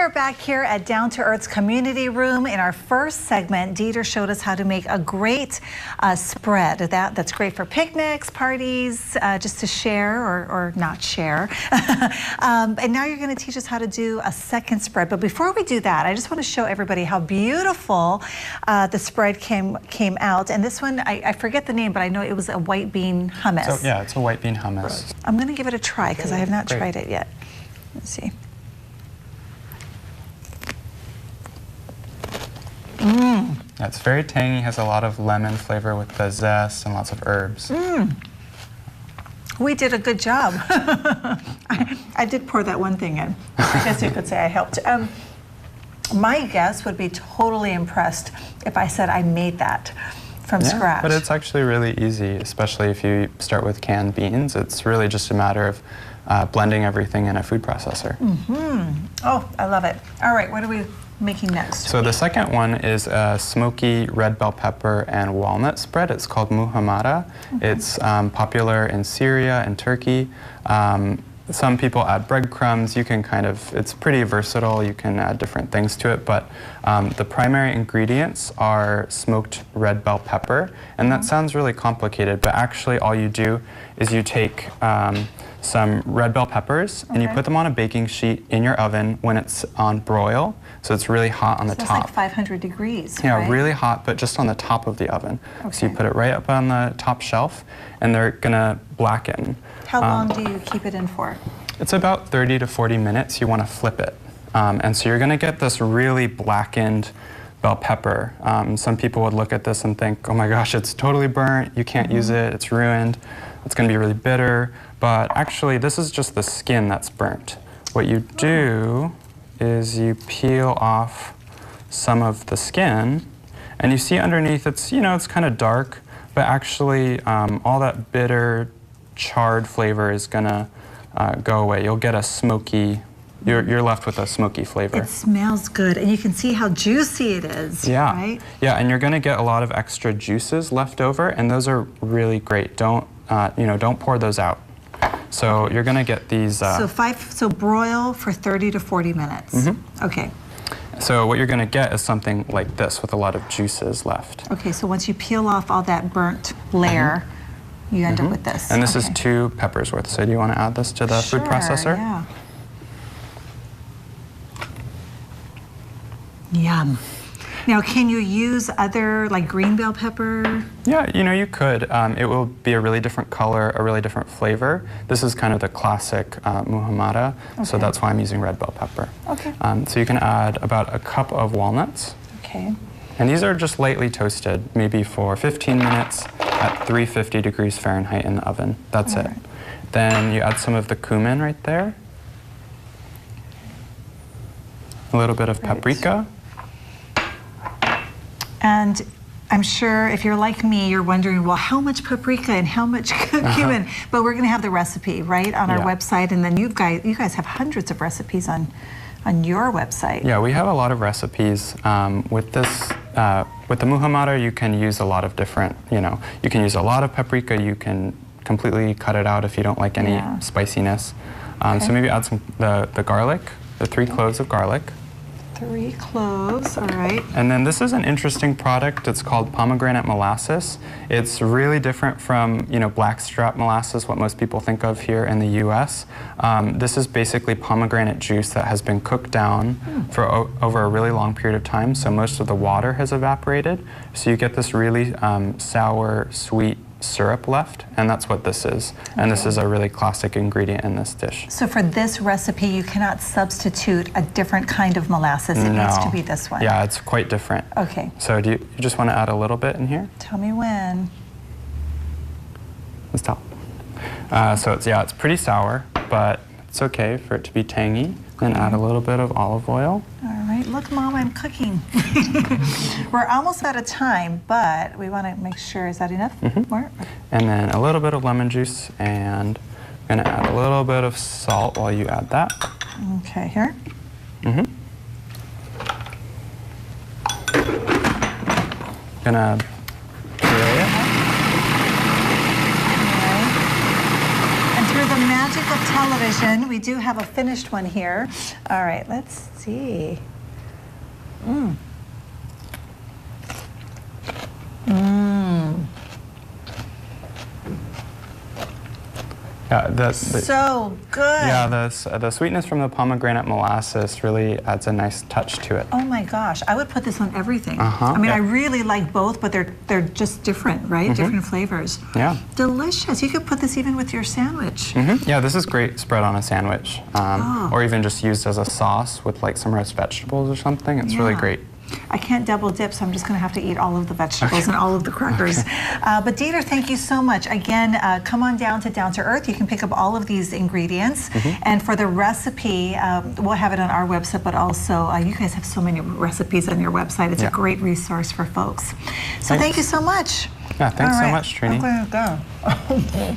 are back here at Down to Earth's Community Room. In our first segment, Dieter showed us how to make a great spread. That's great for picnics, parties, just to share or not share. And now you're going to teach us how to do a second spread. But before we do that, I just want to show everybody how beautiful the spread came out. And this one, I forget the name, but I know it was a white bean hummus. So, yeah, it's a white bean hummus. I'm going to give it a try because I have not tried it yet. Let's see. It's very tangy, has a lot of lemon flavor with the zest and lots of herbs. We did a good job. I did pour that one thing in. I guess you could say I helped. My guest would be totally impressed if I said I made that from scratch. But it's actually really easy, especially if you start with canned beans. It's really just a matter of blending everything in a food processor. Oh, I love it. All right, what are we making next? So the second one is a smoky red bell pepper and walnut spread. It's called muhammada. It's popular in Syria and Turkey. Some people add breadcrumbs. You can it's pretty versatile. You can add different things to it, but the primary ingredients are smoked red bell pepper, and that sounds really complicated, but actually all you do is you take some red bell peppers and you put them on a baking sheet in your oven when it's on broil, so it's really hot on the top. It's like 500 degrees, Yeah, right? really hot, but just on the top of the oven. So you put it right up on the top shelf, and they're gonna blacken. How long do you keep it in for? It's about 30 to 40 minutes. You want to flip it. And so you're going to get this really blackened bell pepper. Some people would look at this and think, oh my gosh, it's totally burnt. You can't use it. It's ruined. It's going to be really bitter. But actually, this is just the skin that's burnt. What you do is you peel off some of the skin, and you see underneath it's, it's kind of dark, but actually all that bitter, charred flavor is gonna go away. You'll get a smoky, you're left with a smoky flavor. It smells good, and you can see how juicy it is, right? Yeah, and you're gonna get a lot of extra juices left over, and those are really great. Don't pour those out. So you're gonna get these. So broil for 30 to 40 minutes. Okay. So what you're gonna get is something like this with a lot of juices left. Okay, so once you peel off all that burnt layer, you end up with this. And this is 2 peppers worth. So do you want to add this to the food processor? Yeah. Yum. Now, can you use other, like green bell pepper? Yeah, you could. It will be a really different color, a really different flavor. This is kind of the classic muhammada, so that's why I'm using red bell pepper. Okay. So you can add about a cup of walnuts. Okay. And these are just lightly toasted, maybe for 15 minutes at 350 degrees Fahrenheit in the oven. That's it. Then you add some of the cumin right there. A little bit of paprika. And I'm sure if you're like me, you're wondering, well, how much paprika and how much cumin? But we're going to have the recipe, right, on our website. And then you guys have hundreds of recipes on your website. Yeah, we have a lot of recipes. With this, with the muhammada, you can use a lot of different, you can use a lot of paprika. You can completely cut it out if you don't like any spiciness. So maybe add some the garlic, the 3 cloves of garlic. 3 cloves, all right. And then this is an interesting product. It's called pomegranate molasses. It's really different from, blackstrap molasses, what most people think of here in the U.S. This is basically pomegranate juice that has been cooked down for over a really long period of time, so most of the water has evaporated. So you get this really sour, sweet syrup left, and that's what this is. And this is a really classic ingredient in this dish. So for this recipe, you cannot substitute a different kind of molasses. It needs to be this one. Yeah, it's quite different. Okay. So do you just want to add a little bit in here? Tell me when. Let's top. So it's pretty sour, but it's okay for it to be tangy. And add a little bit of olive oil. All right, look, Mom, I'm cooking. We're almost out of time, but we want to make sure, is that enough? More? And then a little bit of lemon juice, and I'm gonna add a little bit of salt while you add that. Okay, here. Gonna puree it. And through the magic of television, revision. We do have a finished one here. All right, let's see. Yeah, so good. Yeah, the sweetness from the pomegranate molasses really adds a nice touch to it. Oh my gosh, I would put this on everything. I mean, I really like both, but they're just different, right? Different flavors. Yeah. Delicious. You could put this even with your sandwich. Yeah, this is great spread on a sandwich, or even just used as a sauce with like some roast vegetables or something. It's really great. I can't double dip, so I'm just going to have to eat all of the vegetables and all of the crackers. But Dieter, thank you so much. Again, come on down to Down to Earth. You can pick up all of these ingredients. And for the recipe, we'll have it on our website, but also you guys have so many recipes on your website. It's a great resource for folks. So thank you so much. Yeah, thanks so much, Trini. I'm going to go.